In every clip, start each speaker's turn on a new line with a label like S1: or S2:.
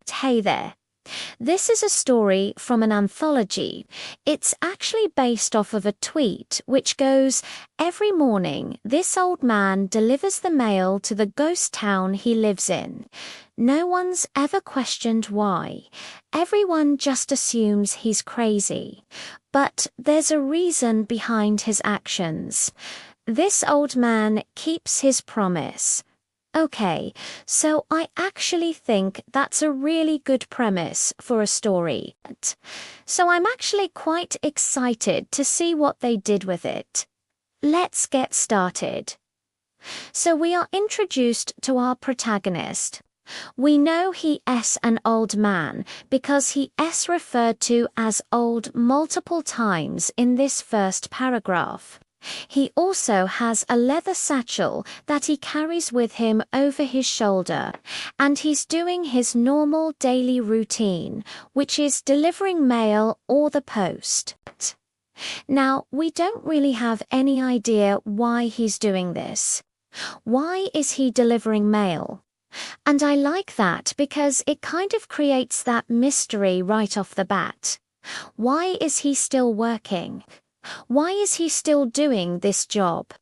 S1: But hey there. This is a story from an anthology. It's actually based off of a tweet which goes, "Every morning, this old man delivers the mail to the ghost town he lives in. No one's ever questioned why. Everyone just assumes he's crazy. But there's a reason behind his actions. This old man keeps his promise." Okay, so I actually think that's a really good premise for a story. So I'm actually quite excited to see what they did with it. Let's get started. So we are introduced to our protagonist. We know he is an old man because he is referred to as old multiple times in this first paragraph. He also has a leather satchel that he carries with him over his shoulder, and he's doing his normal daily routine, which is delivering mail or the post. Now, we don't really have any idea why he's doing this. Why is he delivering mail? And I like that because it kind of creates that mystery right off the bat. Why is he still working? Why is he still doing this job?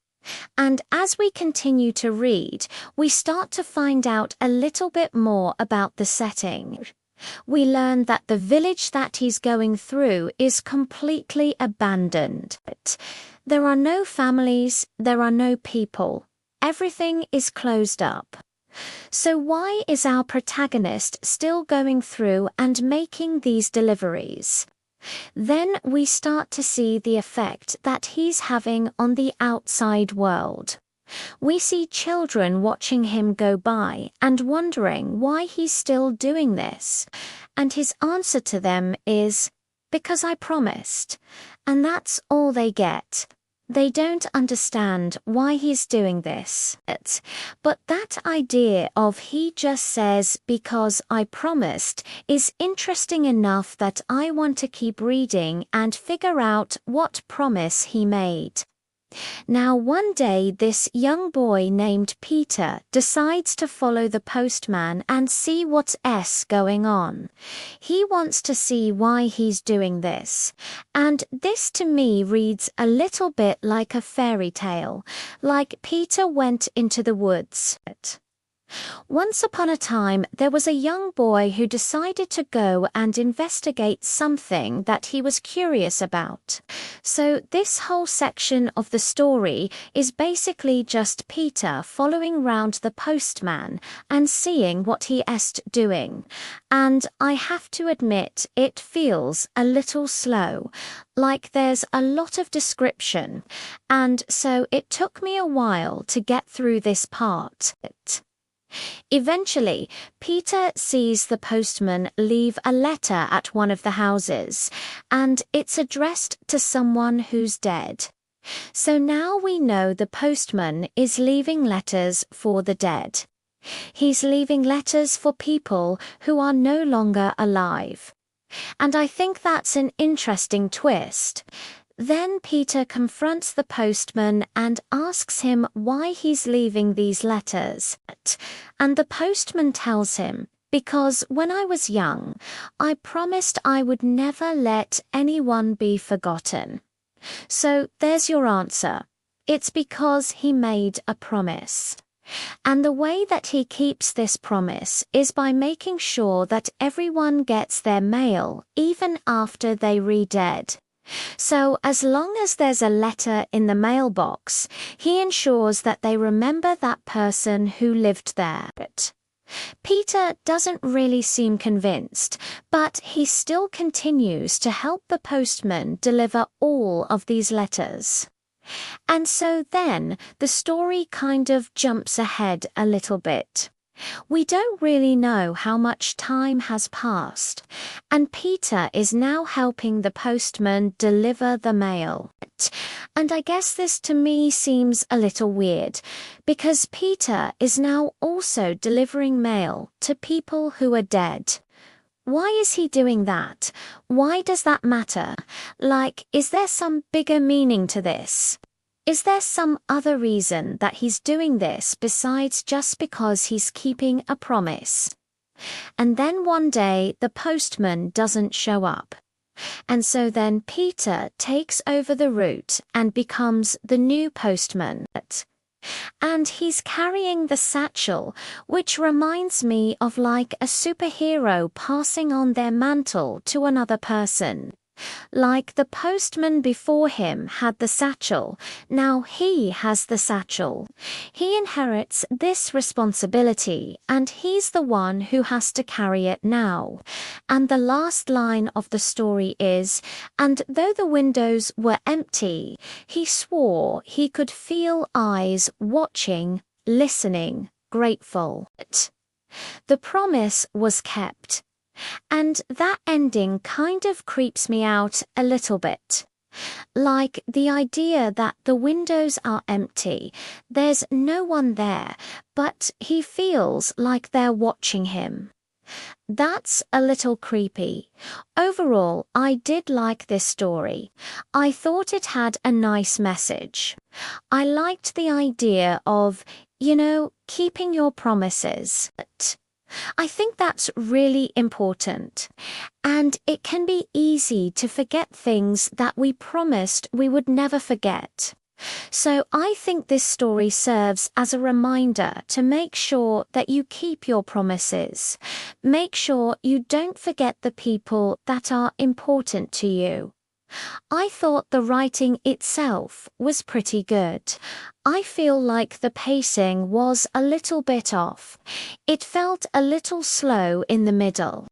S1: And as we continue to read, we start to find out a little bit more about the setting. We learn that the village that he's going through is completely abandoned. There are no families, there are no people. Everything is closed up. So why is our protagonist still going through and making these deliveries? Then we start to see the effect that he's having on the outside world. We see children watching him go by and wondering why he's still doing this. And his answer to them is, "Because I promised." And that's all they get. They don't understand why he's doing this. But that idea of he just says, "because I promised," is interesting enough that I want to keep reading and figure out what promise he made. Now, one day this young boy named Peter decides to follow the postman and see what's going on. He wants to see why he's doing this. And this to me reads a little bit like a fairy tale, like Peter went into the woods. Once upon a time, there was a young boy who decided to go and investigate something that he was curious about. So this whole section of the story is basically just Peter following round the postman and seeing what he is doing. And I have to admit, it feels a little slow, like there's a lot of description. And so it took me a while to get through this part. Eventually, Peter sees the postman leave a letter at one of the houses, and it's addressed to someone who's dead. So now we know the postman is leaving letters for the dead. He's leaving letters for people who are no longer alive. And I think that's an interesting twist. Then Peter confronts the postman and asks him why he's leaving these letters. And the postman tells him, "Because when I was young, I promised I would never let anyone be forgotten." So there's your answer. It's because he made a promise. And the way that he keeps this promise is by making sure that everyone gets their mail, even after they re-dead. So as long as there's a letter in the mailbox, he ensures that they remember that person who lived there. Peter doesn't really seem convinced, but he still continues to help the postman deliver all of these letters. And so then the story kind of jumps ahead a little bit. We don't really know how much time has passed, and Peter is now helping the postman deliver the mail. And I guess this to me seems a little weird, because Peter is now also delivering mail to people who are dead. Why is he doing that? Why does that matter? Like, is there some bigger meaning to this? Is there some other reason that he's doing this besides just because he's keeping a promise? And then one day the postman doesn't show up. And so then Peter takes over the route and becomes the new postman. And he's carrying the satchel, which reminds me of like a superhero passing on their mantle to another person. Like the postman before him had the satchel, now he has the satchel. He inherits this responsibility, and he's the one who has to carry it now. And the last line of the story is, "And though the windows were empty, he swore he could feel eyes watching, listening, grateful." The promise was kept. And that ending kind of creeps me out a little bit. Like the idea that the windows are empty, there's no one there, but he feels like they're watching him. That's a little creepy. Overall, I did like this story. I thought it had a nice message. I liked the idea of, keeping your promises. I think that's really important. And it can be easy to forget things that we promised we would never forget. So I think this story serves as a reminder to make sure that you keep your promises. Make sure you don't forget the people that are important to you. I thought the writing itself was pretty good. I feel like the pacing was a little bit off. It felt a little slow in the middle.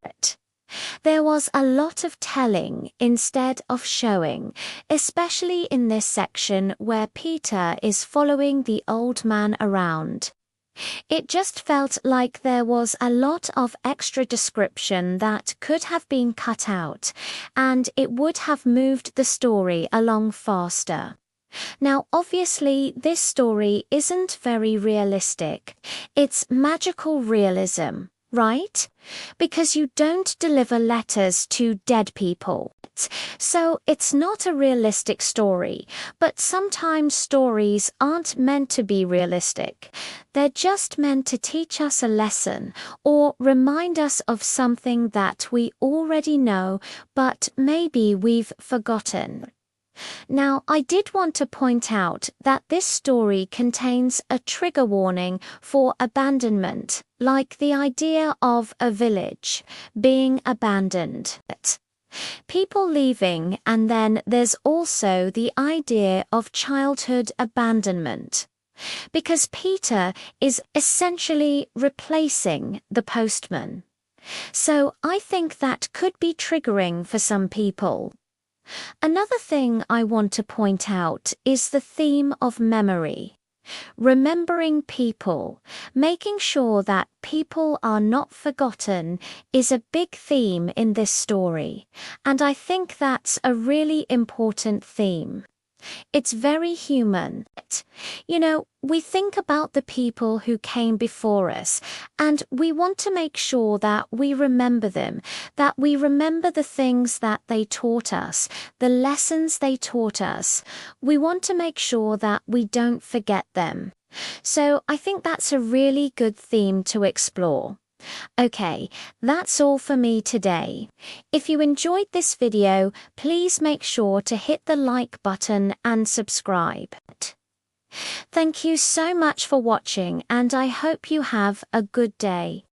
S1: There was a lot of telling instead of showing, especially in this section where Peter is following the old man around. It just felt like there was a lot of extra description that could have been cut out, and it would have moved the story along faster. Now, obviously, this story isn't very realistic. It's magical realism, right? Because you don't deliver letters to dead people. So it's not a realistic story, but sometimes stories aren't meant to be realistic. They're just meant to teach us a lesson or remind us of something that we already know, but maybe we've forgotten. Now, I did want to point out that this story contains a trigger warning for abandonment, like the idea of a village being abandoned. People leaving, and then there's also the idea of childhood abandonment. Because Peter is essentially replacing the postman. So I think that could be triggering for some people. Another thing I want to point out is the theme of memory. Remembering people, making sure that people are not forgotten is a big theme in this story, and I think that's a really important theme. It's very human. We think about the people who came before us, and we want to make sure that we remember them, that we remember the things that they taught us, the lessons they taught us. We want to make sure that we don't forget them. So I think that's a really good theme to explore. Okay, that's all for me today. If you enjoyed this video, please make sure to hit the like button and subscribe. Thank you so much for watching, and I hope you have a good day.